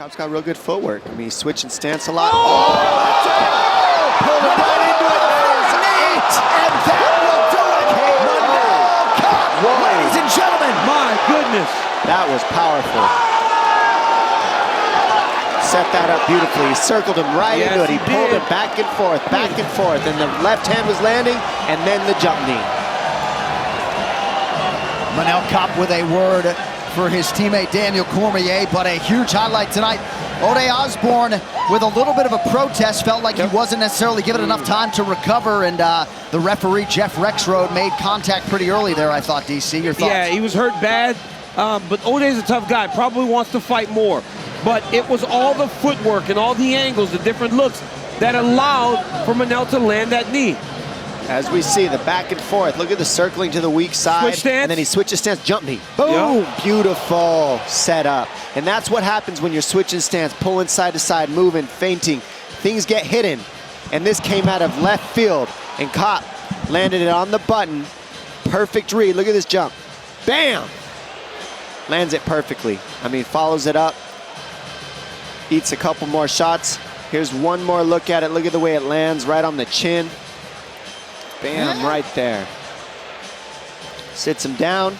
Kape's got real good footwork. I mean, he's switching stance a lot. Pulled it right into it. And that will do it. Kape, ladies and gentlemen. My goodness. That was powerful. Set that up beautifully. He circled him right into it. He pulled him back and forth, and the left hand was landing, and then the jump knee. Manel Kape with a word for his teammate Daniel Cormier, but a huge highlight tonight. Osbourne with a little bit of a protest, felt like he wasn't necessarily given enough time to recover, and the referee, Jeff Rexroad, made contact pretty early there, I thought, DC. Your thoughts? Yeah, he was hurt bad, but Odey's a tough guy, probably wants to fight more. But it was all the footwork and all the angles, the different looks that allowed for Manel to land that knee. As we see, the back and forth. Look at the circling to the weak side. Switch stance. And then he switches stance, jump knee. Boom! Yep. Beautiful setup. And that's what happens when you're switching stance, pulling side to side, moving, feinting. Things get hidden. And this came out of left field. And Kape landed it on the button. Perfect read. Look at this jump. Bam! Lands it perfectly. I mean, follows it up. Eats a couple more shots. Here's one more look at it. Look at the way it lands right on the chin. Bam, right there. Sits him down.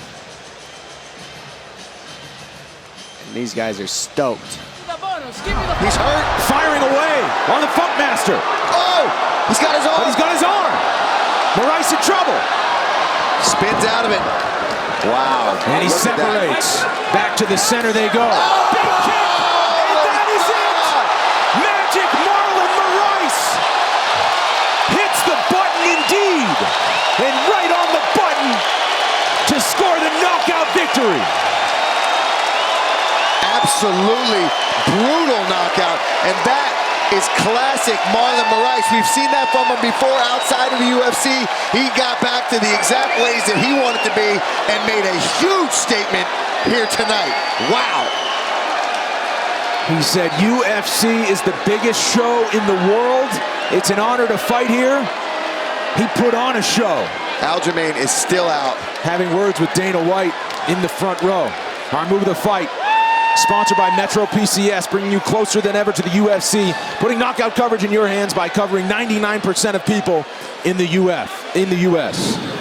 And these guys are stoked. He's hurt. Firing away on the Funkmaster. Oh! He's got his arm. But he's got his arm. Moraes in trouble. Spins out of it. Wow. And he separates. Back to the center they go. Oh! Big kick. And that is it. Magic Marlon Moraes hits the button indeed. And right on the button to score the knockout victory. Absolutely brutal knockout, and that is classic Marlon Moraes. We've seen that from him before outside of the UFC. He got back to the exact ways that he wanted to be and made a huge statement here tonight. Wow. He said UFC is the biggest show in the world. It's an honor to fight here. He put on a show. Aljamain is still out. Having words with Dana White in the front row. Our move of the fight, sponsored by Metro PCS, bringing you closer than ever to the UFC, putting knockout coverage in your hands by covering 99% of people in the US.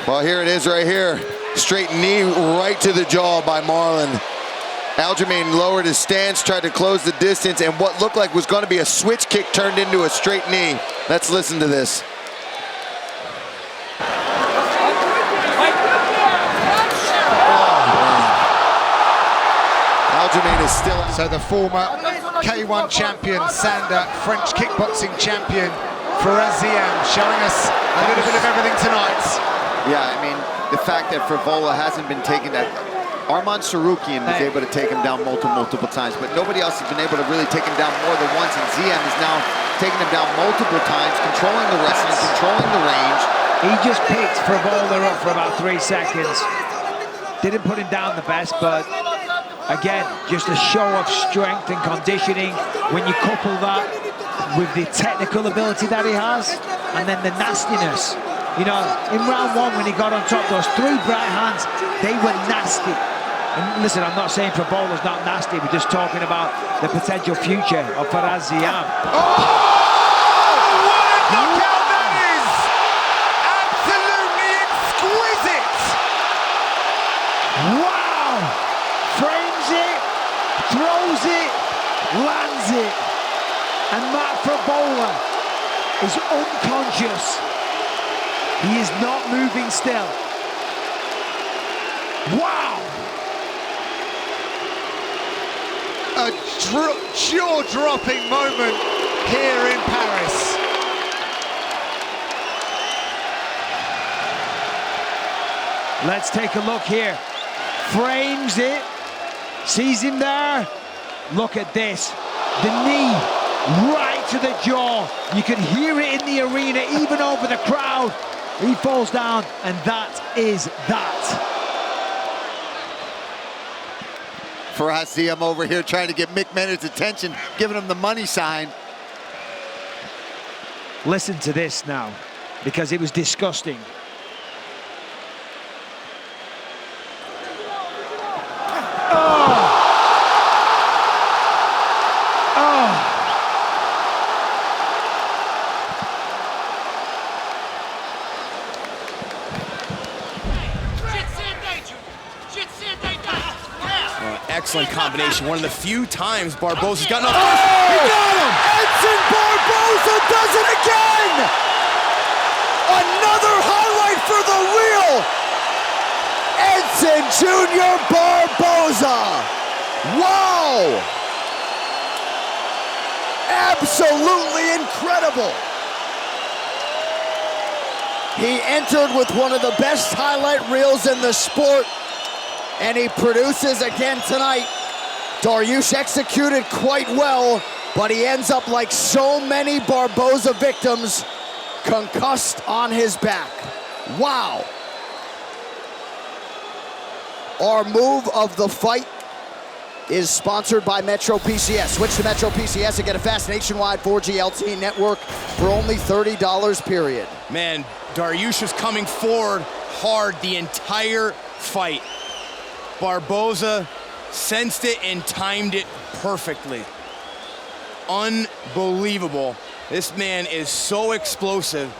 Well, here it is right here. Straight knee right to the jaw by Marlon. Aljamain lowered his stance, tried to close the distance, and what looked like was going to be a switch kick turned into a straight knee. Let's listen to this. Aljamain is still out. So the former K1 champion, Sander, French kickboxing champion, Ziam, showing us a little bit of everything tonight. Yeah, I mean, the fact that Frevola hasn't been taken that. Arman Sarukian was able to take him down multiple times, but nobody else has been able to really take him down more than once, and Ziam is now taking him down multiple times, controlling the wrestling, controlling the range. He just picked Frevola up for about 3 seconds. Didn't put him down the best, but again, just a show of strength and conditioning. When you couple that with the technical ability that he has, and then the nastiness. You know, in round 1 when he got on top, those 3 bright hands, they were nasty. And listen, I'm not saying Fevola's not nasty, we're just talking about the potential future of Ziam. Oh! What a knockout that is! Absolutely exquisite! Wow! Frames it, throws it, lands it. And Matt Frevola is unconscious. He is not moving still. Wow! A jaw-dropping moment here in Paris. Let's take a look here. Frames it, sees him there. Look at this. The knee right to the jaw. You can hear it in the arena, even over the crowd. He falls down, and that is that. Ziam over here trying to get Mick Mendes' attention, giving him the money sign. Listen to this now, because it was disgusting. excellent combination. One of the few times Barboza's gotten up. Oh! He got him! Edson Barboza does it again! Another highlight for the real Edson Jr. Barboza. Wow! Absolutely incredible. He entered with one of the best highlight reels in the sport, and he produces again tonight. Dariush executed quite well, but he ends up like so many Barboza victims, concussed on his back. Wow. Our move of the fight is sponsored by Metro PCS. Switch to Metro PCS and get a fast nationwide 4G LTE network for only $30, period. Man, Dariush was coming forward hard the entire fight. Barboza sensed it and timed it perfectly. Unbelievable. This man is so explosive.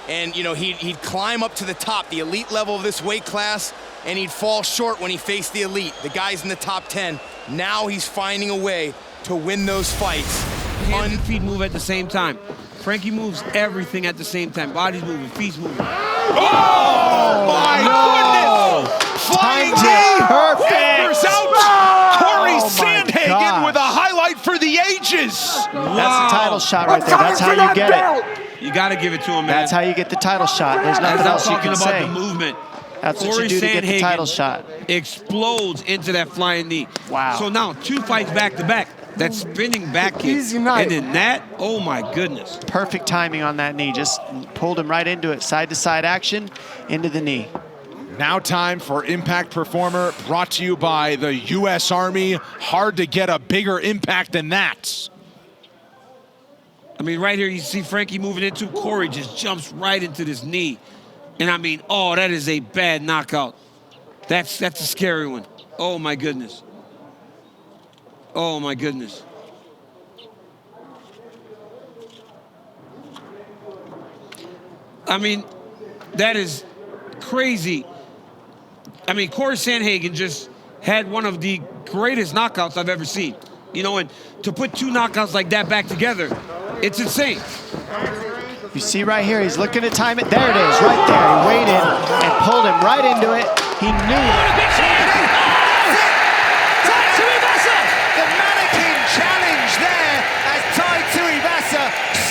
And, you know, he'd climb up to the top, the elite level of this weight class, and he'd fall short when he faced the elite, the guys in the top 10. Now he's finding a way to win those fights. Hands and feet move at the same time. Frankie moves everything at the same time. Body's moving, feet's moving. Oh my goodness! Flying knee! Perfect! Edgar's out! Oh, Corey my Sandhagen gosh. with a highlight for the ages! That's the title shot right there. That's how you get it. You got to give it to him, man. That's how you get the title shot. There's nothing else you can say. I'm talking about the movement. That's what you do to get the title shot. Explodes into that flying knee. Wow. So now 2 fights back to back. That spinning back kick. Easy night. And then that, oh my goodness. Perfect timing on that knee. Just pulled him right into it. Side to side action, into the knee. Now time for Impact Performer, brought to you by the U.S. Army. Hard to get a bigger impact than that. I mean, right here, you see Frankie moving into Corey, just jumps right into this knee. And I mean, oh, that is a bad knockout. That's a scary one. Oh my goodness. Oh my goodness. I mean, that is crazy. I mean, Corey Sandhagen just had one of the greatest knockouts I've ever seen. You know, and to put 2 knockouts like that back together, it's insane. You see right here, he's looking to time it. There it is, right there. He waited and pulled him right into it. He knew it. The mannequin challenge there as Tuivasa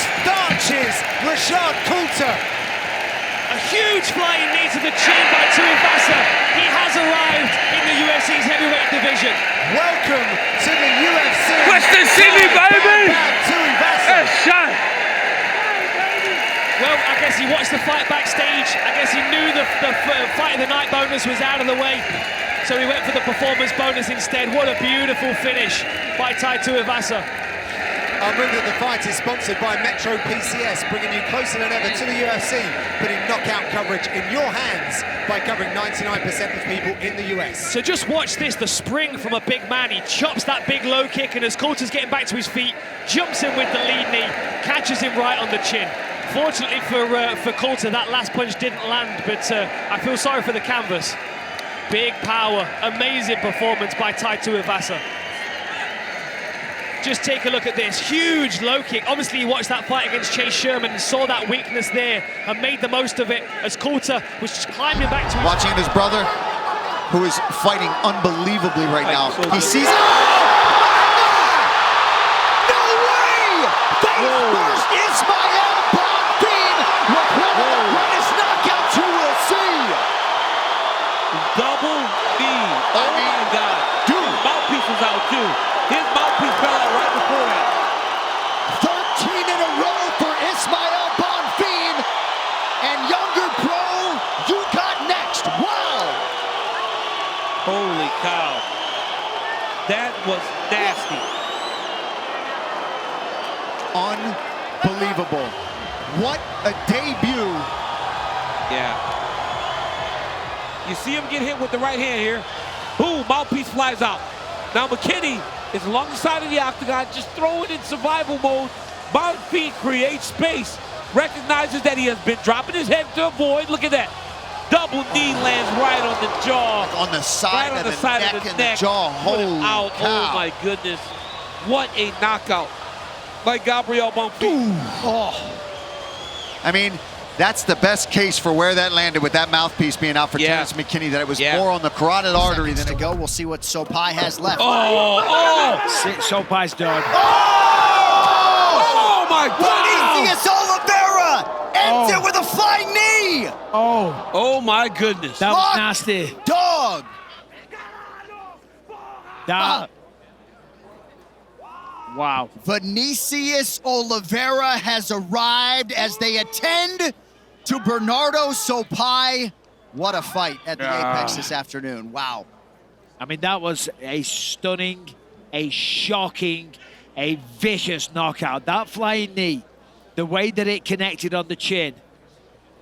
starches Rashad Coulter. A huge flying knee to the chin by Tuivasa. He has arrived in the UFC's heavyweight division. Welcome to the UFC. Western Sydney, baby! Tuivasa. Shot! Well, I guess he watched the fight backstage. I guess he knew the fight of the night bonus was out of the way. So he went for the performance bonus instead. What a beautiful finish by Tuivasa. Our move of the fight is sponsored by Metro PCS, bringing you closer than ever to the UFC, putting knockout coverage in your hands by covering 99% of people in the US. So just watch this, the spring from a big man. He chops that big low kick, and as Coulter's getting back to his feet, jumps in with the lead knee, catches him right on the chin. Fortunately for Coulter, that last punch didn't land, but I feel sorry for the canvas. Big power, amazing performance by Tuivasa. Just take a look at this, huge low kick. Obviously, he watched that fight against Chase Sherman and saw that weakness there and made the most of it as Coulter was just climbing back to Watching his brother, who is fighting unbelievably right now. So he good. sees... No way! Face first, Ismael Bonfim with one of the greatest knockouts you will see. Double B. Oh my God. Dude. His mouthpiece was out too. His mouthpiece fell out right before that. 13 in a row for Ismael Bonfim. And younger pro, you got next. Wow. Holy cow. That was nasty. Unbelievable. What a debut. Yeah. You see him get hit with the right hand here. Boom, mouthpiece flies out. Now McKinney is along the side of the octagon, just throwing in survival mode. Bonfim creates space, recognizes that he has been dropping his head to avoid. Look at that. Double knee lands right on the jaw. On the side, right of, on the the side neck of the and neck. the jaw. Holy out. cow. Oh my goodness. What a knockout by Gabriel Bonfim. Oh. I mean, that's the best case for where that landed with that mouthpiece being out for Terrence McKinney, that it was more on the carotid artery than to go. We'll see what Sopaj has left. Sopaj's done. Oh my God! Vinicius Oliveira ends it with a flying knee. Oh my goodness! That was nasty. Dog. Wow. Vinicius Oliveira has arrived as they attend to Bernardo Sopaj. What a fight at the Apex this afternoon. Wow. I mean, that was a stunning, a shocking, a vicious knockout. That flying knee, the way that it connected on the chin.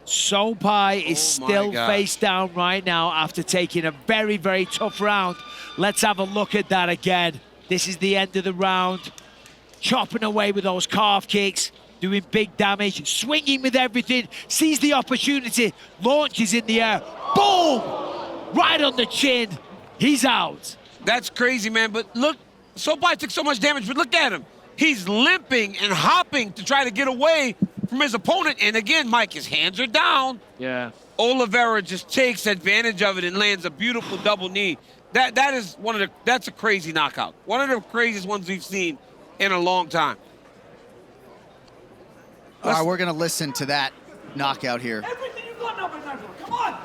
Sopaj is still face down right now after taking a very, very tough round. Let's have a look at that again. This is the end of the round. Chopping away with those calf kicks, doing big damage, swinging with everything, sees the opportunity, launches in the air, boom! Right on the chin, he's out. That's crazy, man, but look, Sopaj took so much damage, but look at him. He's limping and hopping to try to get away from his opponent, and again, Mike, his hands are down. Yeah. Oliveira just takes advantage of it and lands a beautiful double knee. That's a crazy knockout. One of the craziest ones we've seen in a long time. All right, we're going to listen to that knockout here. Everything you got now, Bernardo. Come on.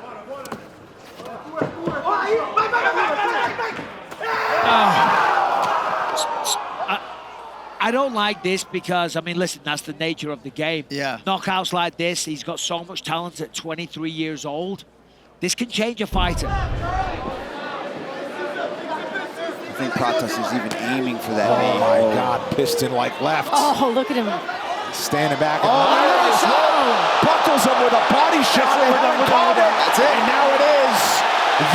I don't like this because, I mean, listen, that's the nature of the game. Yeah. Knockouts like this, he's got so much talent at 23 years old. This can change a fighter. I think Prates is even aiming for that knee. Oh my God, piston-like left. Oh, look at him. Standing back. Buckles him with a body shot. That's it. And now it is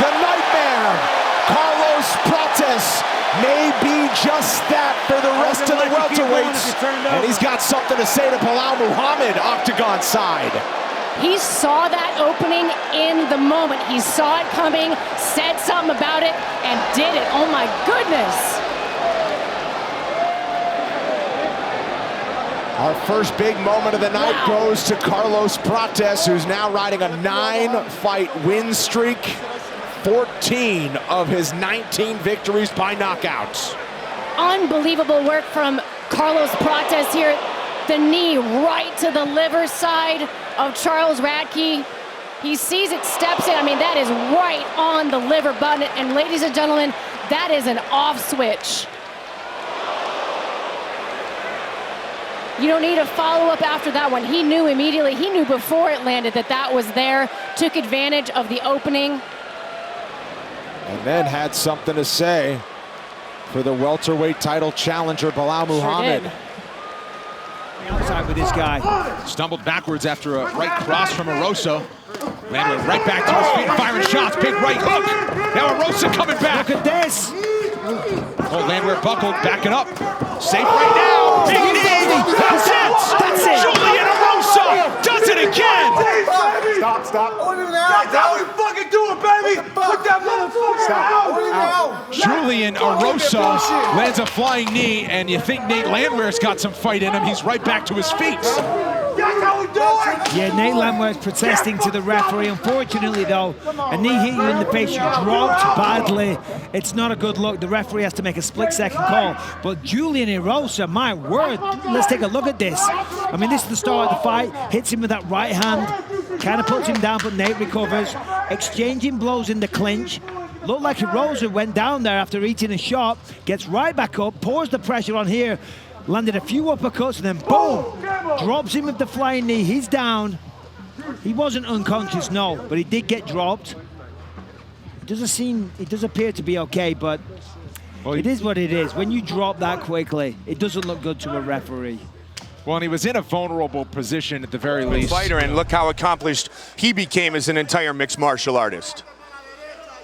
the nightmare. Carlos Prates may be just that for the rest of the welterweights. And he's got something to say to Bilal Muhammad, octagon side. He saw that opening in the moment. He saw it coming, said something about it, and did it. Oh my goodness. Our first big moment of the night goes to Carlos Prates, who's now riding a 9-fight win streak. 14 of his 19 victories by knockouts. Unbelievable work from Carlos Prates here. The knee right to the liver side of Charles Radtke. He sees it, steps in. I mean, that is right on the liver button. And ladies and gentlemen, that is an off switch. You don't need a follow-up after that one. He knew immediately, he knew before it landed that was there, took advantage of the opening. And then had something to say for the welterweight title challenger, Bilal Muhammad. Outside with this guy. Stumbled backwards after a right cross from Erosa. Landwehr right back to his feet, firing shots, big right hook. Now Erosa coming back. Look at this. Oh, Landwehr buckled, backing up. Safe right now. Big knee. That's it. That's it. Julian Erosa does it again. Stop. That's how we fucking do it, baby. Put that motherfucker out. Julian Erosa lands a flying knee, and you think Nate Landwehr's got some fight in him. He's right back to his feet. That's how we do it. Yeah, Nate Landwehr's protesting to the referee. Unfortunately, though, a knee hit you in the face, you dropped badly. It's not a good look. The referee has to make a split-second call. But Julian Erosa, my word, let's take a look at this. I mean, this is the start of the fight. Hits him with that right hand, kind of puts him down, but Nate recovers. Exchanging blows in the clinch. Looked like Erosa went down there after eating a shot, gets right back up, pours the pressure on here, landed a few uppercuts, and then boom, drops him with the flying knee. He's down. He wasn't unconscious, no, but he did get dropped. It does appear to be okay, but it is what it is. When you drop that quickly, it doesn't look good to a referee. Well, and he was in a vulnerable position at the very least. Fighter, and look how accomplished he became as an entire mixed martial artist.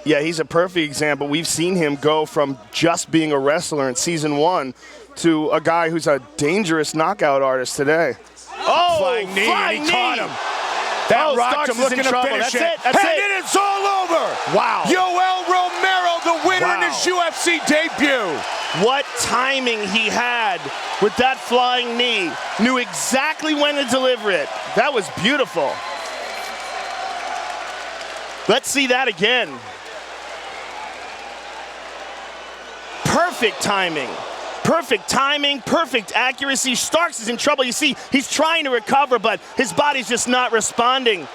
Yeah, he's a perfect example. We've seen him go from just being a wrestler in season 1 to a guy who's a dangerous knockout artist today. Oh, flying knee, and he caught him. That rocked him, looking to finish it. That's it. And it is all over. Wow. Yoel Romero, the winner in his UFC debut. What timing he had with that flying knee. Knew exactly when to deliver it. That was beautiful. Let's see that again. Perfect timing. Perfect timing, perfect accuracy. Starks is in trouble. You see, he's trying to recover, but his body's just not responding.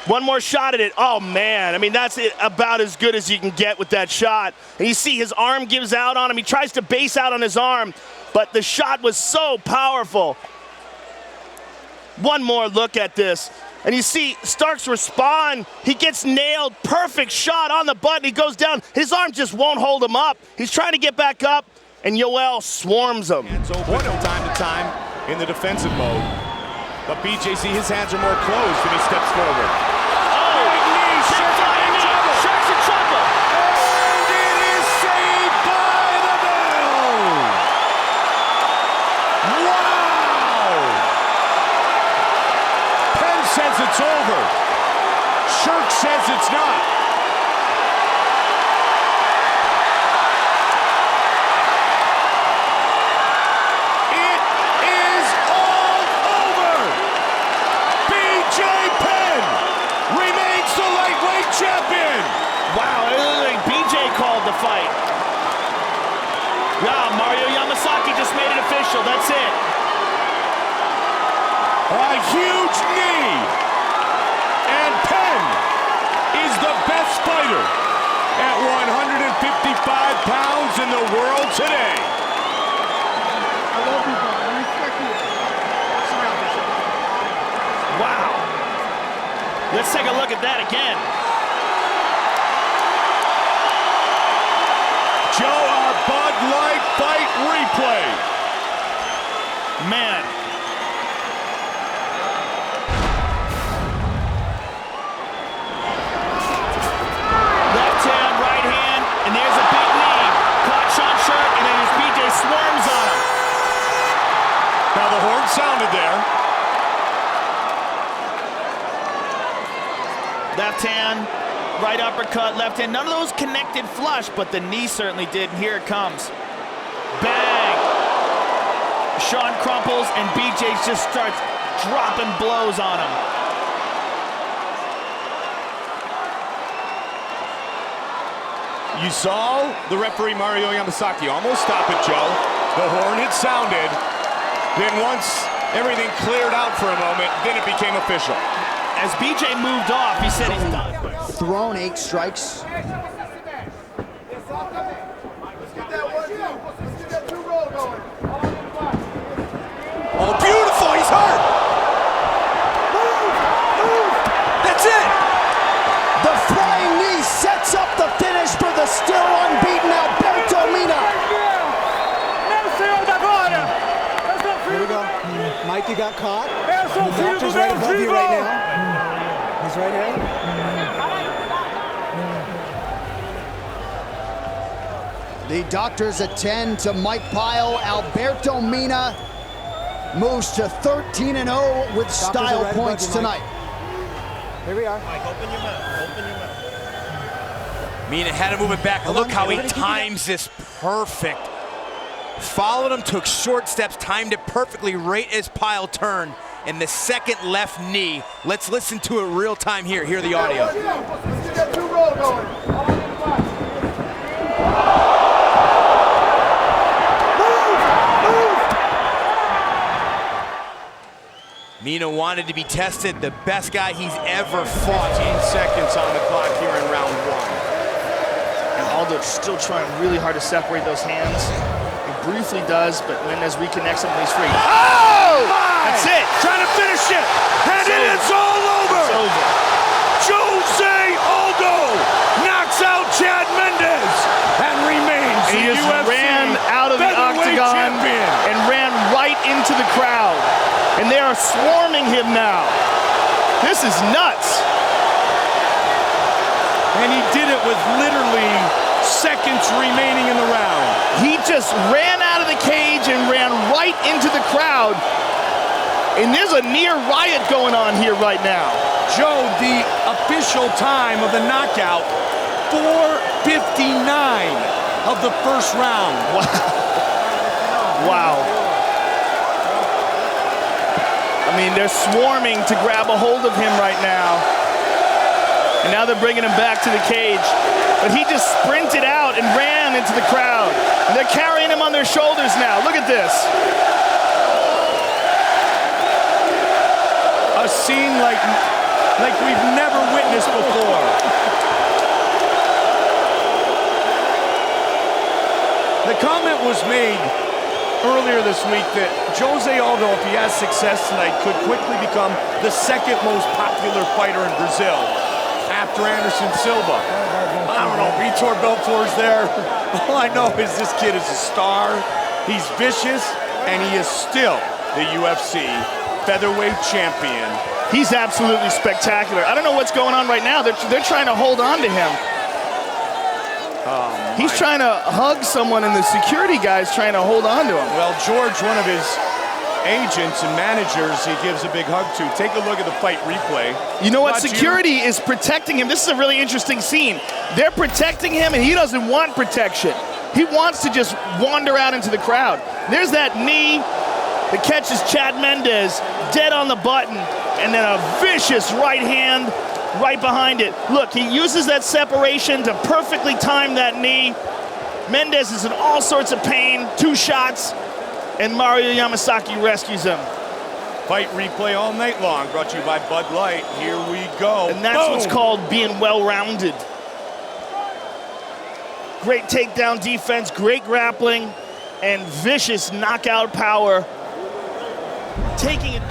One more shot at it. Oh, man. I mean, that's about as good as you can get with that shot. And you see his arm gives out on him. He tries to base out on his arm, but the shot was so powerful. One more look at this. And you see Starks respond. He gets nailed. Perfect shot on the button. He goes down. His arm just won't hold him up. He's trying to get back up, and Yoel swarms him. Hands open from time to time in the defensive mode. But BJC, his hands are more closed when he steps forward. Oh, big knee. Sherk's in trouble. And it is saved by the bell. Wow! Penn says it's over. Sherk says it's not. It is all over. BJ Penn remains the lightweight champion. Wow, it looked like BJ called the fight. Wow, Mario Yamasaki just made it official. That's it. A huge knee. And Penn is the best fighter at 155 pounds in the world today. I love you, bro. I respect you. Wow. Let's take a look at that again. Joe, our Bud Light fight replay. Man. Left hand, right hand, and there's a big knee. Caught Sean Sherk, and then his BJ swarms on him. Now the horn sounded there. Left hand, right uppercut, left hand. None of those connected flush, but the knee certainly did, and here it comes. Bang! Sean crumples, and BJ just starts dropping blows on him. You saw the referee Mario Yamasaki almost stop it, Joe. The horn had sounded. Then once everything cleared out for a moment, then it became official. As BJ moved off, he said he's done. Thrown 8 strikes. Oh, beautiful, he's hurt. That's it. The flying knee sets up the finish for the still unbeaten Alberto Mina. Here we go. Mikey got caught. The doctor's right above you right now. He's right here. The doctors attend to Mike Pyle. Alberto Mina moves to 13-0 with style right points above you, Mike. tonight. Here we are. Mike, open your mouth. Open your mouth. Mina had to move it back. Look how he times this perfect. Followed him, took short steps, timed it perfectly right as Pyle turned. And the second left knee. Let's listen to it real time here. Hear the audio. Let's get that 2-roll going. Mina wanted to be tested, the best guy he's ever fought. 15 seconds on the clock here in round 1. And Aldo still trying really hard to separate those hands. He briefly does, but Mendes reconnects him and he's free. Oh! That's it! Trying to finish it! And it is all over! It's over. Jose Aldo knocks out Chad Mendes and remains And he the just UFC ran out of the featherweight octagon champion. and ran right into the crowd. And they are swarming him now. This is nuts. And he did it with literally seconds remaining in the round. He just ran out of the cage and ran right into the crowd. And there's a near riot going on here right now. Joe, the official time of the knockout, 4:59 of the first round. Wow. I mean, they're swarming to grab a hold of him right now. And now they're bringing him back to the cage. But he just sprinted out and ran into the crowd. And they're carrying him on their shoulders now. Look at this. A scene like we've never witnessed before. The comment was made earlier this week that Jose Aldo, if he has success tonight, could quickly become the second most popular fighter in Brazil after Anderson Silva. I don't know, Vitor Belfort's there. All I know is this kid is a star. He's vicious, and he is still the UFC featherweight champion. He's absolutely spectacular. I don't know what's going on right now. They're trying to hold on to him. He's trying to hug someone, and the security guy's trying to hold on to him. Well, George, one of his agents and managers, he gives a big hug to. Take a look at the fight replay. You know what? Security is protecting him. This is a really interesting scene. They're protecting him, and he doesn't want protection. He wants to just wander out into the crowd. There's that knee that catches Chad Mendes dead on the button, and then a vicious right hand right behind it. Look, he uses that separation to perfectly time that knee. Mendes is in all sorts of pain. 2 shots, and Mario Yamasaki rescues him. Fight replay all night long, brought to you by Bud Light. Here we go. And that's what's called being well-rounded. Great takedown defense, great grappling, and vicious knockout power. Taking it.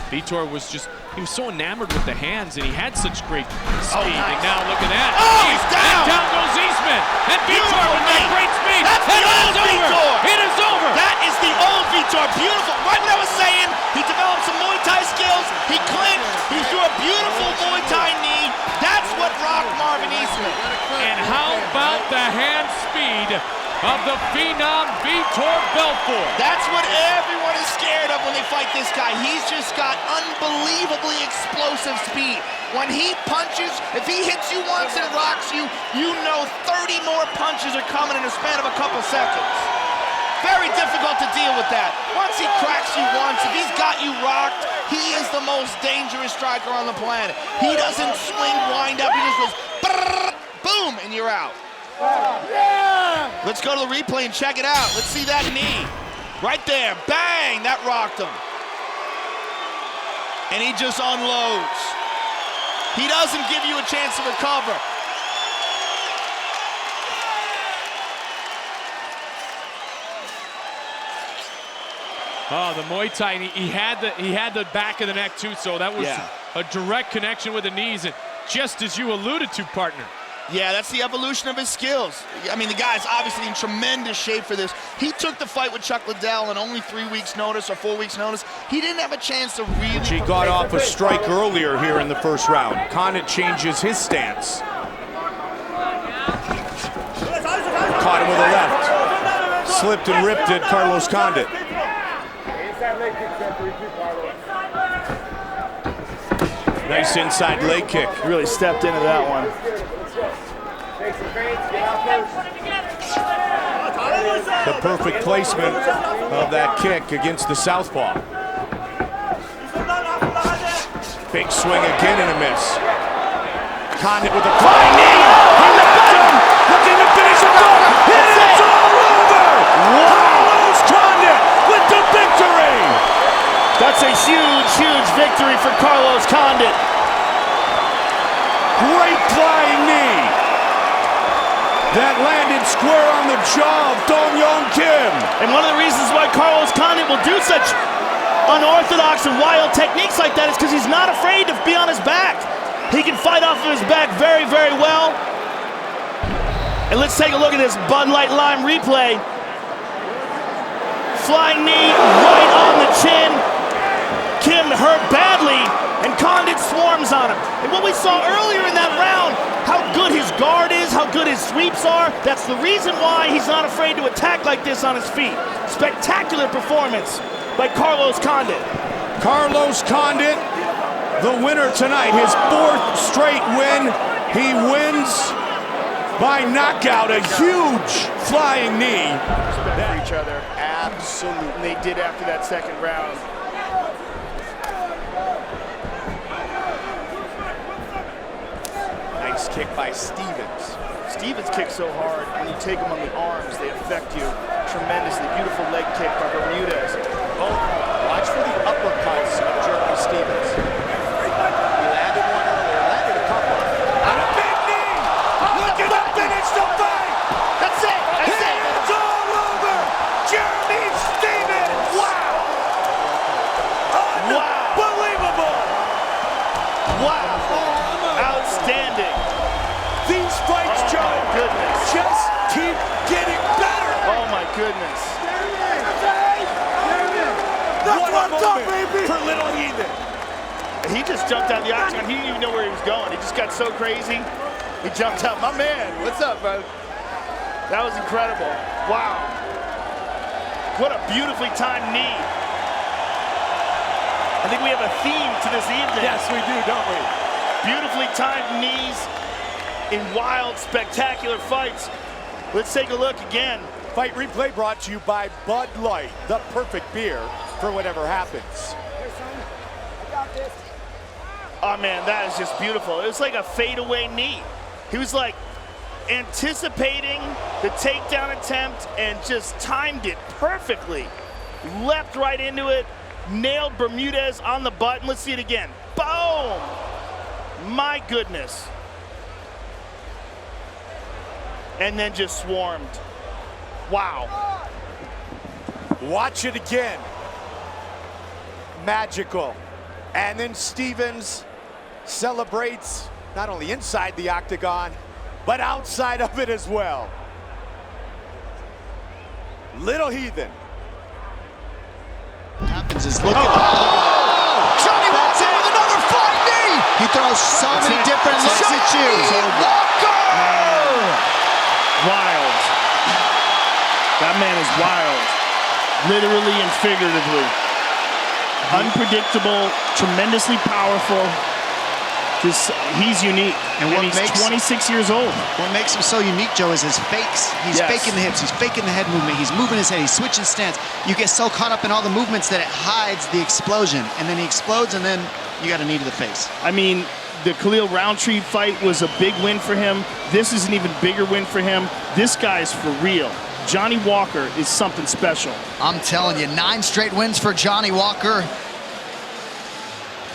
Vitor was he was so enamored with the hands, and he had such great speed. Nice. And now look at that. Oh, he's down! And down goes Eastman. And Vitor with that great speed. That's the old Vitor! It is over! That is the old Vitor. Beautiful. Right what I was saying, he developed some Muay Thai skills. He clinched. He threw a beautiful Muay Thai knee. That's what rocked Marvin Eastman. And how about the hand speed of the phenom Vitor Belfort? That's what everyone is scared of when they fight this guy. He's just got unbelievably explosive speed. When he punches, if he hits you once and rocks you, you know 30 more punches are coming in a span of a couple seconds. Very difficult to deal with that. Once he cracks you once, if he's got you rocked, he is the most dangerous striker on the planet. He doesn't swing, wind up, he just goes brrr, boom, and you're out. Let's go to the replay and check it out. Let's see that knee. Right there, bang, that rocked him. And he just unloads. He doesn't give you a chance to recover. Oh, the Muay Thai, he had the back of the neck too, so that was a direct connection with the knees, and just as you alluded to, partner. Yeah, that's the evolution of his skills. I mean, the guy's obviously in tremendous shape for this. He took the fight with Chuck Liddell in only 3 weeks' notice or 4 weeks' notice. He didn't have a chance to really... He got off a strike earlier here in the first round. Condit changes his stance. Caught him with a left. Slipped and ripped at Carlos Condit. Nice inside leg kick. Really stepped into that one. The perfect placement of that kick against the southpaw. Big swing again and a miss. Condit with a flying knee. He left him. Looking to finish it off. And it's all over. Carlos Condit with the victory. That's a huge, huge victory for Carlos Condit. Great flying knee. That landed square on the jaw of Dong Yong Kim. And one of the reasons why Carlos Condit will do such unorthodox and wild techniques like that is because he's not afraid to be on his back. He can fight off of his back very, very well. And let's take a look at this Bud Light Lime replay. Flying knee right on the chin. Kim hurt badly, and Condit swarms on him. And what we saw earlier in that round, how good his guard is, how good his sweeps are, that's the reason why he's not afraid to attack like this on his feet. Spectacular performance by Carlos Condit. Carlos Condit, the winner tonight, his 4th straight win. He wins by knockout, a huge flying knee. For each other, absolutely. They did after that second round. Nice kick by Stevens. Stevens kicks so hard, when you take them on the arms, they affect you tremendously. Beautiful leg kick by Bermudes. Oh, watch for the uppercuts of Jeremy Stevens. He landed one earlier, landed a couple. On a big knee! Look at the finish the fight! That's it! That's it! It's all over! Jeremy Stevens! Wow! Unbelievable! Wow! Outstanding! These fights, Joe, just keep getting better! Oh my goodness! That's what's up, baby! For little Heathen. He just jumped out the octagon. He didn't even know where he was going. He just got so crazy. He jumped out. My man, what's up, bro? That was incredible. Wow. What a beautifully timed knee. I think we have a theme to this evening. Yes, we do, don't we? Beautifully timed knees in wild, spectacular fights. Let's take a look again. Fight replay brought to you by Bud Light, the perfect beer for whatever happens. Oh man, that is just beautiful. It was like a fadeaway knee. He was like anticipating the takedown attempt and just timed it perfectly. Leapt right into it, nailed Bermudes on the button. Let's see it again. Boom! My goodness. And then just swarmed. Wow. Watch it again. Magical. And then Stevens celebrates not only inside the octagon, but outside of it as well. Little Heathen. Happens is look at Johnny Walker with another flying knee. He throws so many different looks at you. Wild. That man is wild. Literally and figuratively. Unpredictable, tremendously powerful. He's unique, and he's 26 years old. What makes him so unique, Joe, is his fakes. He's faking the hips, he's faking the head movement, he's moving his head, he's switching stance. You get so caught up in all the movements that it hides the explosion, and then he explodes, and then you got a knee to the face. I mean, the Khalil Roundtree fight was a big win for him. This is an even bigger win for him. This guy is for real. Johnny Walker is something special. I'm telling you, 9 straight wins for Johnny Walker.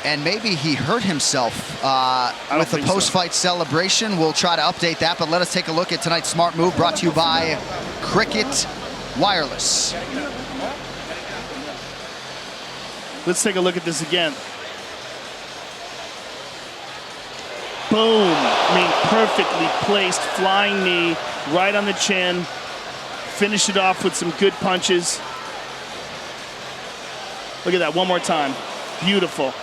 And maybe he hurt himself with the post-fight celebration. We'll try to update that, but let us take a look at tonight's Smart Move, brought to you by Cricket Wireless. Let's take a look at this again. Boom. I mean, perfectly placed flying knee right on the chin. Finish it off with some good punches. Look at that one more time. Beautiful.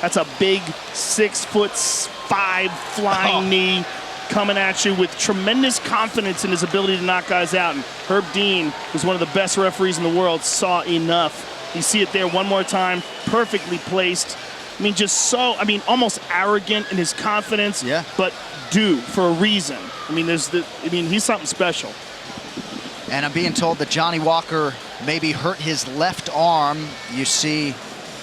That's a big 6'5" flying knee coming at you with tremendous confidence in his ability to knock guys out. And Herb Dean, who's one of the best referees in the world, saw enough. You see it there one more time, perfectly placed. I mean, just so, I mean, almost arrogant in his confidence, but due for a reason. I mean, he's something special. And I'm being told that Johnny Walker maybe hurt his left arm. You see,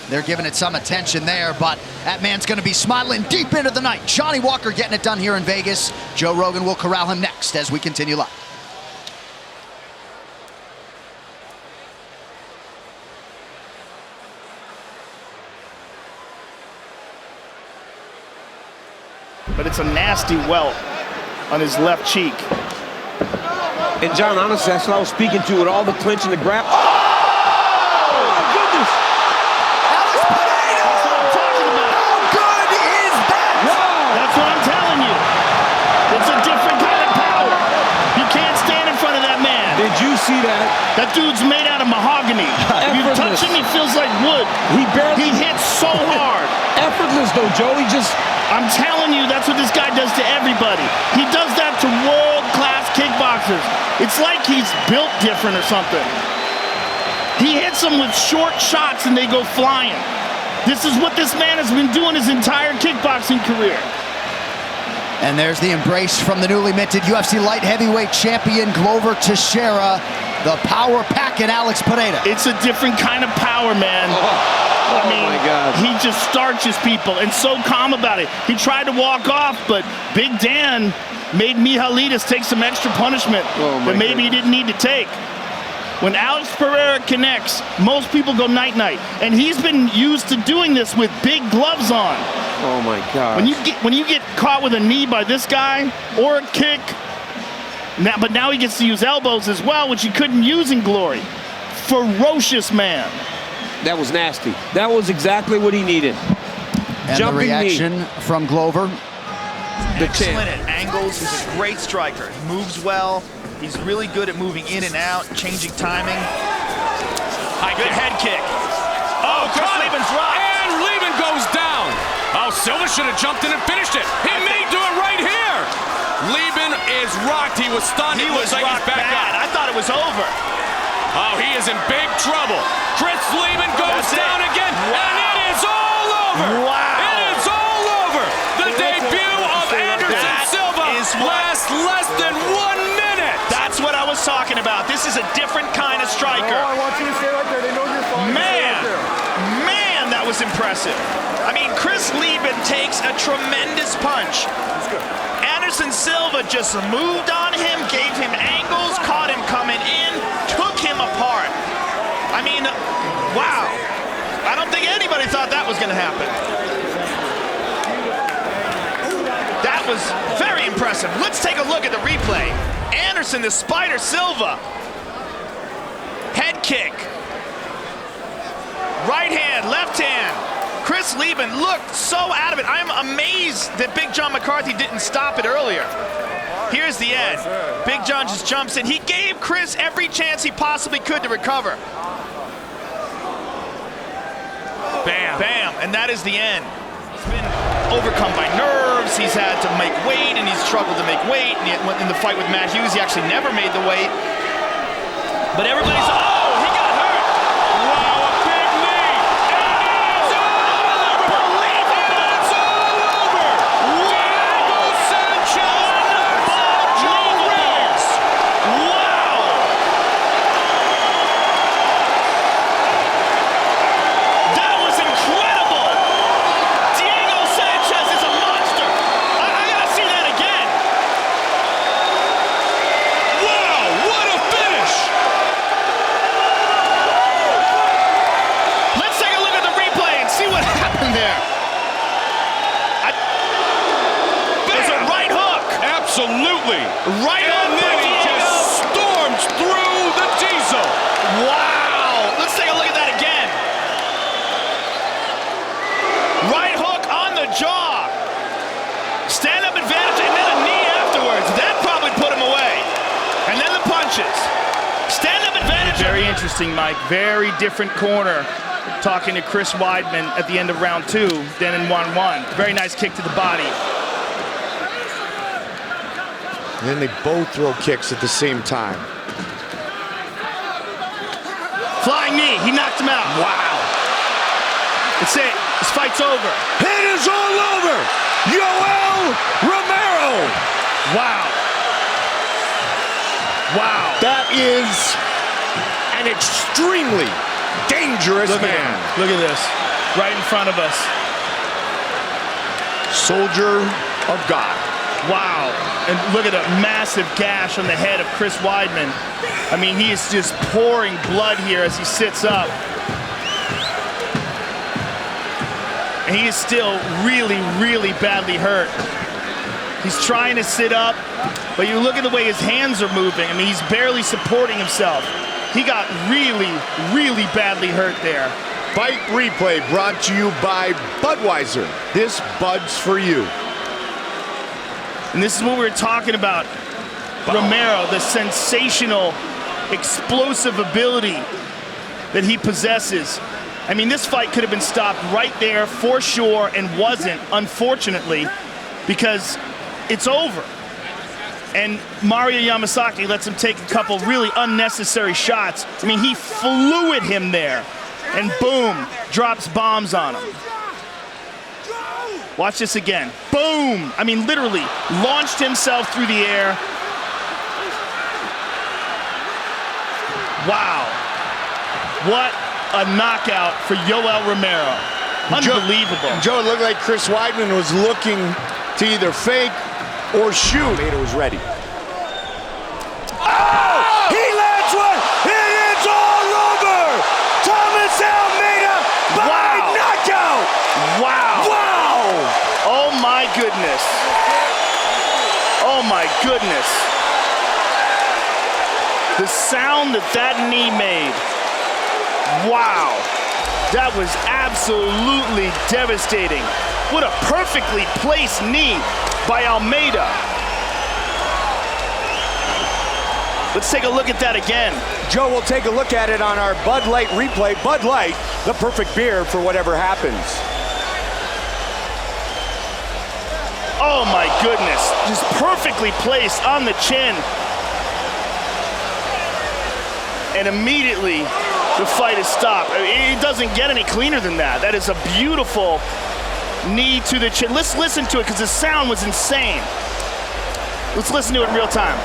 they're giving it some attention there, but that man's going to be smiling deep into the night. Johnny Walker getting it done here in Vegas. Joe Rogan will corral him next as we continue live. But it's a nasty welt on his left cheek. And John, honestly, that's what I was speaking to with all the clinch and the grab. Oh, my goodness! That's what I'm talking about. How good is that? Wow. That's what I'm telling you. It's a different kind of power. You can't stand in front of that man. Did you see that? That dude's made out of mahogany. If you touch him, he feels like wood. He hits so hard. Effortless, though, Joe. He just... I'm telling you, that's what this guy does to everybody. He does that to world-class kickboxers. It's like he's built different or something. He hits them with short shots and they go flying. This is what this man has been doing his entire kickboxing career. And there's the embrace from the newly minted UFC light heavyweight champion Glover Teixeira, the power pack and Alex Pereira. It's a different kind of power, man. I mean, my God. He just starches people and so calm about it. He tried to walk off, but Big Dan made Mihailidis take some extra punishment that maybe he didn't need to take. When Alex Pereira connects, most people go night-night. And he's been used to doing this with big gloves on. Oh my God. When you get caught with a knee by this guy or a kick, but now he gets to use elbows as well, which he couldn't use in Glory. Ferocious man. That was nasty. That was exactly what he needed. And Jumping the reaction from Glover. Excellent at angles. He's a great striker. He moves well. He's really good at moving in and out, changing timing. Good head kick. Oh, Chris Lieben's rocked. And Lieben goes down. Oh, Silva should have jumped in and finished it. He may do it right here. Lieben is rocked. He was stunned. He It looks was like he's rocked back bad. up. I thought it was over. Oh, he is in big trouble. Chris Lieben goes down again, and it is all over. Wow. It is all over. The debut of Anderson Silva lasts less than 1 minute. That's what I was talking about. This is a different kind of striker. I want you to stay right there. They know you're fine. Man, that was impressive. I mean, Chris Lieben takes a tremendous punch. Anderson Silva just moved on him, gave him angles, caught him coming in, took him apart. I mean, wow. I don't think anybody thought that was going to happen. That was very impressive. Let's take a look at the replay. Anderson, the Spider Silva. Head kick. Right hand, left hand. Chris Lieben looked so out of it. I'm amazed that Big John McCarthy didn't stop it earlier. Here's the end. Big John just jumps in. He gave Chris every chance he possibly could to recover. Bam. Bam. And that is the end. He's been overcome by nerves. He's had to make weight, and he's struggled to make weight. And in the fight with Matt Hughes, he actually never made the weight. But everybody's... Oh, he got hurt. Wow, a big knee. It's all over. It's all over. Diego Sanchez knocks out Joe Riggs. Wow. That was incredible. Diego Sanchez is a monster. I gotta see that again. Wow, what a finish. Let's take a look at the replay and see what happened there. There's a right hook. Absolutely. Right And hook then for he Diego. just storms through the diesel. Wow. Let's take a look at that again. Right hook on the jaw. Stand-up advantage and then a knee afterwards. That probably put him away. And then the punches. Stand-up advantage. Very interesting, Mike. Very different corner. Talking to Chris Weidman at the end of round 2 than in 1-1. Very nice kick to the body. And then they both throw kicks at the same time. Flying knee. He knocked him out. Wow. That's it. This fight's over. It is all over. Yoel Romero. Wow. Wow. That is an extremely dangerous man. Look at this. Right in front of us. Soldier of God. Wow. And look at a massive gash on the head of Chris Weidman. I mean, he is just pouring blood here as he sits up. And he is still really, really badly hurt. He's trying to sit up, but you look at the way his hands are moving. I mean, he's barely supporting himself. He got really, really badly hurt there. Fight replay brought to you by Budweiser. This Bud's for you. And this is what we were talking about. Romero, the sensational, explosive ability that he possesses. I mean, this fight could have been stopped right there for sure and wasn't, unfortunately, because it's over. And Mario Yamasaki lets him take a couple really unnecessary shots. I mean, he flew at him there. And boom, drops bombs on him. Watch this again. Boom! I mean, literally launched himself through the air. Wow. What a knockout for Yoel Romero. Unbelievable. Joe, it looked like Chris Weidman was looking to either fake or shoot. Almeida was ready. Oh! He lands one! It is all over! Thomas Almeida by knockout! Wow! Wow! Oh my goodness. Oh my goodness. The sound that knee made. Wow. That was absolutely devastating. What a perfectly placed knee by Almeida. Let's take a look at that again. Joe, we'll take a look at it on our Bud Light replay. Bud Light, the perfect beer for whatever happens. Oh my goodness, just perfectly placed on the chin. And immediately, the fight is stopped. It doesn't get any cleaner than that. That is a beautiful knee to the chin. Let's listen to it because the sound was insane. Let's listen to it in real time.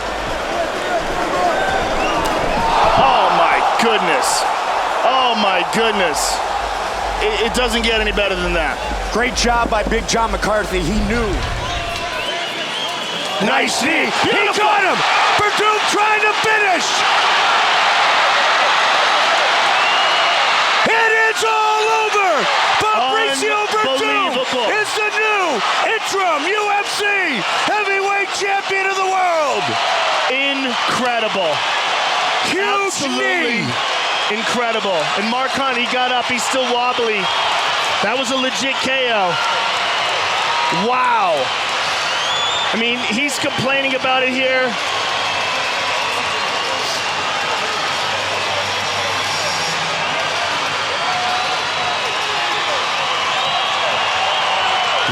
Oh my goodness. Oh my goodness. It doesn't get any better than that. Great job by Big John McCarthy. He knew. Nice knee. He got him. Verdum trying to finish. It is all over. Fabricio Verdum is the new interim UFC heavyweight champion of the world. Incredible. Huge knee. Incredible. And Mark Hunt, he got up. He's still wobbly. That was a legit KO. Wow. I mean, he's complaining about it here.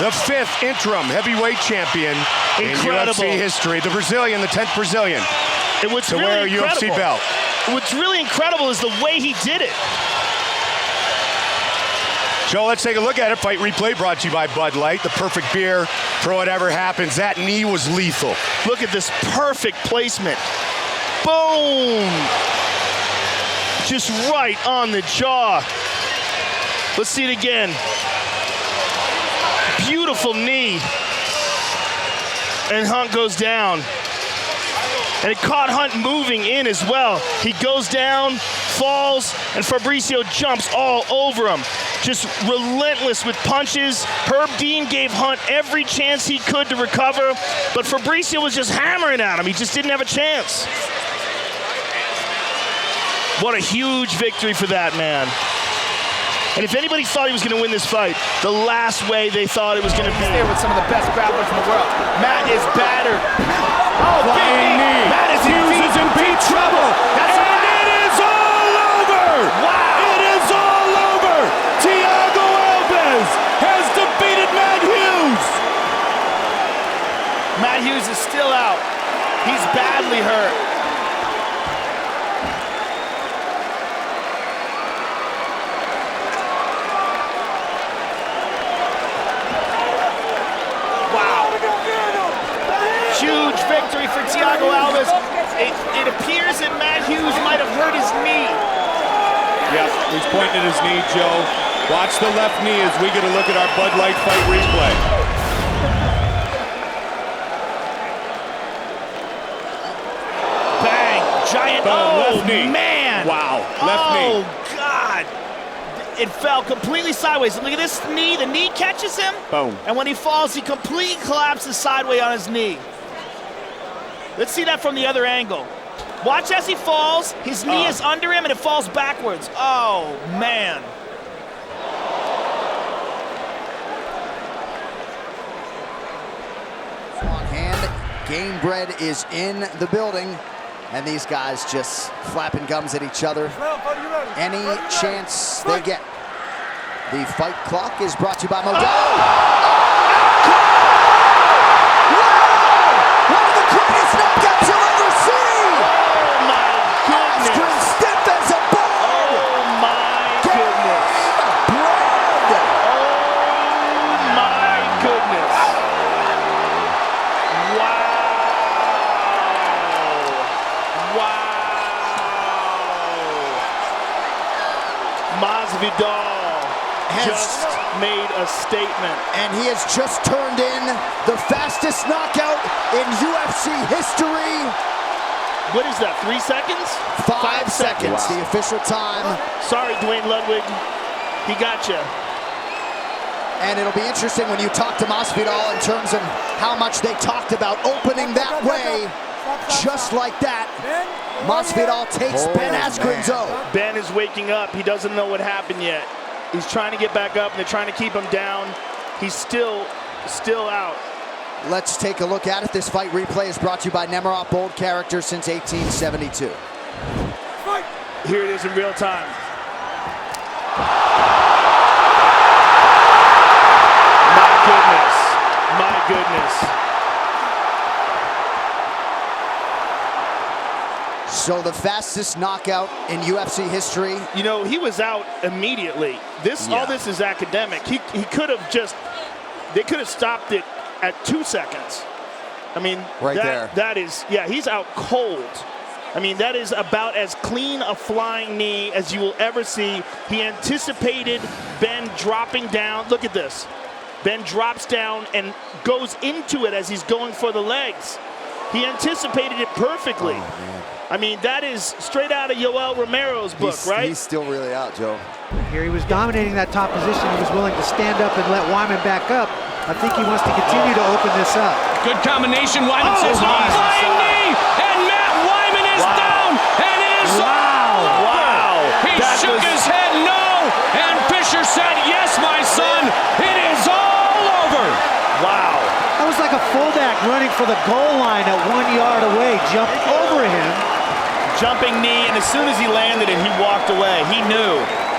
The 5th interim heavyweight champion in UFC history. The Brazilian, the 10th Brazilian to wear a UFC belt. What's really incredible is the way he did it. Joe, let's take a look at it. Fight replay brought to you by Bud Light, the perfect beer for whatever happens. That knee was lethal. Look at this perfect placement. Boom! Just right on the jaw. Let's see it again. Beautiful knee. And Hunt goes down. And it caught Hunt moving in as well. He goes down, falls, and Fabricio jumps all over him. Just relentless with punches. Herb Dean gave Hunt every chance he could to recover, but Fabricio was just hammering at him. He just didn't have a chance. What a huge victory for that man. And if anybody thought he was going to win this fight, the last way they thought it was going to be. There with some of the best grapplers in the world. Matt is battered. Oh, big knee. Matt is in deep trouble. That's and it is all over. Wow. It is all over. Thiago Alves has defeated Matt Hughes. Matt Hughes is still out. He's badly hurt. Huge victory for Thiago Alves. It appears that Matt Hughes might have hurt his knee. Yep, he's pointing at his knee, Joe. Watch the left knee as we get a look at our Bud Light fight replay. Bang, giant, left knee. Man. Wow, left knee. Oh, God. It fell completely sideways. Look at this knee, the knee catches him. Boom. And when he falls, he completely collapses sideways on his knee. Let's see that from the other angle. Watch as he falls. His knee is under him and it falls backwards. Oh, man. On hand, Game Bread is in the building, and these guys just flapping gums at each other any chance they get. The fight clock is brought to you by Modelo. One of the greatest Masvidal just made a statement. And he has just turned in the fastest knockout in UFC history. What is that, 3 seconds? 5 seconds, the official time. Sorry, Dwayne Ludwig, he got you. And it'll be interesting when you talk to Masvidal in terms of how much they talked about opening that way, just like that. Masvidal takes Ben Askren's O. Ben is waking up. He doesn't know what happened yet. He's trying to get back up, and they're trying to keep him down. He's still out. Let's take a look at it. This fight replay is brought to you by Nemiroff, bold character since 1872. Here it is in real time. My goodness. So the fastest knockout in UFC history. You know, he was out immediately. All this is academic. He could have they could have stopped it at 2 seconds. I mean, that is, he's out cold. I mean, that is about as clean a flying knee as you will ever see. He anticipated Ben dropping down. Look at this. Ben drops down and goes into it as he's going for the legs. He anticipated it perfectly. I mean, that is straight out of Yoel Romero's book, right? He's still really out, Joe. Here he was dominating that top position. He was willing to stand up and let Wyman back up. I think he wants to continue to open this up. Good combination. Wyman says, flying knee, and Matt Wyman is down, and it is Wow. He shook his head no, and Fisher said, yes, my son, it is all over. Wow. That was like a fullback running for the goal line at 1 yard away, jumped over him. Jumping knee, and as soon as he landed it, he walked away. He knew.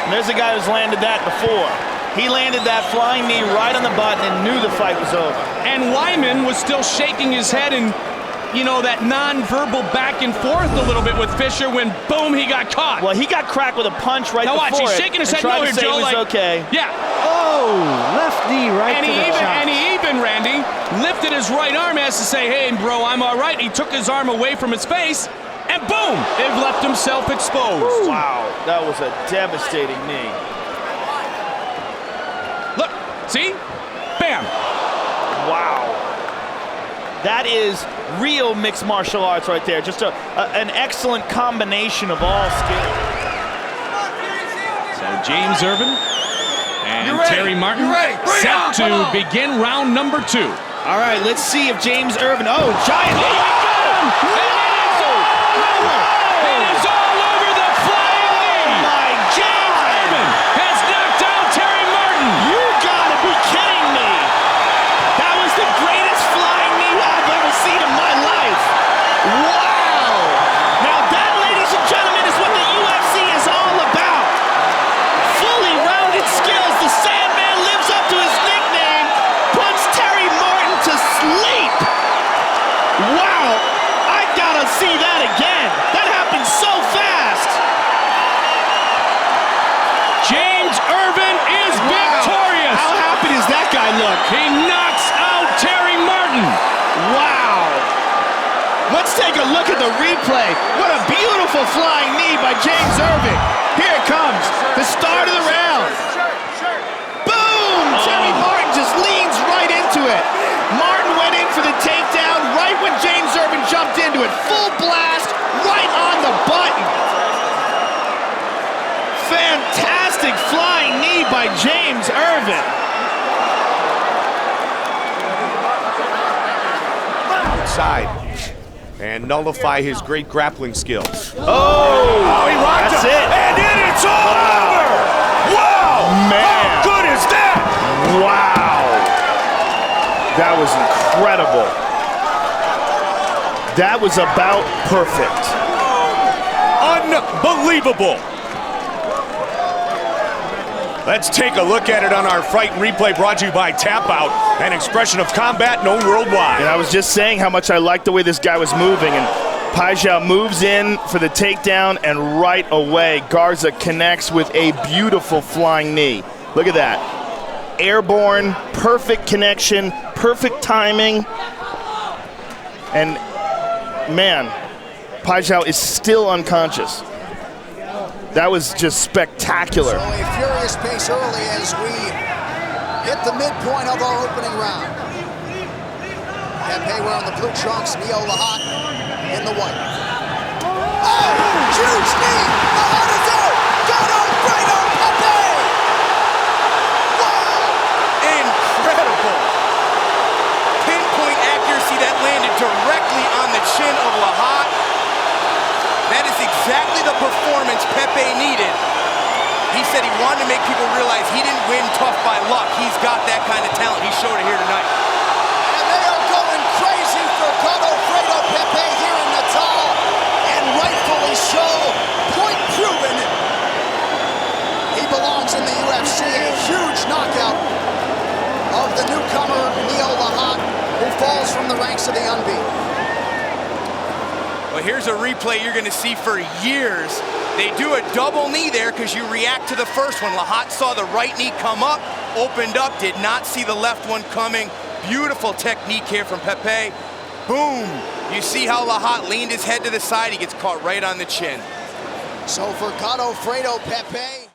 And there's a guy who's landed that before. He landed that flying knee right on the button and knew the fight was over. And Wyman was still shaking his head and, you know, that non-verbal back and forth a little bit with Fisher when, boom, he got caught. Well, he got cracked with a punch right before watch, he's shaking his head no here, Joe. Like, okay. Yeah. Oh, left knee right to the chop. And he even, Randy, lifted his right arm as to say, hey, bro, I'm all right. He took his arm away from his face, and boom, it left himself exposed. Woo. Wow, that was a devastating knee. Look, see? Bam. Wow. That is real mixed martial arts right there. Just an excellent combination of all skills. So James Irvin and Terry Martin set to begin round number 2. All right, let's see if James Irvin, giant knee. It is all over the flying knee. My James Irvin has knocked down Terry Martin. You gotta be kidding me. That was the greatest flying knee I've ever seen in my life. Wow. Now that, ladies and gentlemen, is what the UFC is all about. Fully rounded skills. The Sandman lives up to his nickname, puts Terry Martin to sleep. Wow. I gotta see that again. That happened so fast. James Irvin is victorious. How happy does that guy look? He knocks out Terry Martin. Wow. Let's take a look at the replay. What a beautiful flying knee by James Irvin. Here it comes. The start of the round. Boom! Terry Martin just leans right into it. Martin went in for the takedown right when James Irvin jumped into it. Full blast right on the button. Fantastic flying knee by James Irvin. Outside and nullify his great grappling skills. He rocked That's him. it. And then it's all over. Wow! Man. How good is that? Wow. That was incredible. That was about perfect. Unbelievable. Let's take a look at it on our Fight Replay, brought to you by Tap Out, an expression of combat known worldwide. And I was just saying how much I liked the way this guy was moving, and Pyle moves in for the takedown, and right away Garza connects with a beautiful flying knee. Look at that. Airborne, perfect connection, perfect timing, and man, Pyle is still unconscious. That was just spectacular. So a furious pace early as we hit the midpoint of our opening round. Kape wearing the blue trunks, Neo Lahat in the white. Oh, huge knee! Lahat is out! Goto, Fredo, Kape! Wow! Incredible! Pinpoint accuracy that landed directly on the chin of Lahat. That is exactly the performance Pepe needed. He said he wanted to make people realize he didn't win tough by luck. He's got that kind of talent. He showed it here tonight. And they are going crazy for Goto, Fredo, Pepe here in Natal. And rightfully so. Point proven. He belongs in the UFC. A huge knockout of the newcomer, Neo Lahat, who falls from the ranks of the unbeaten. Well, here's a replay you're going to see for years. They do a double knee there because you react to the first one. Lahat saw the right knee come up, opened up, did not see the left one coming. Beautiful technique here from Pepe. Boom. You see how Lahat leaned his head to the side. He gets caught right on the chin. So for Goto, Fredo, Pepe.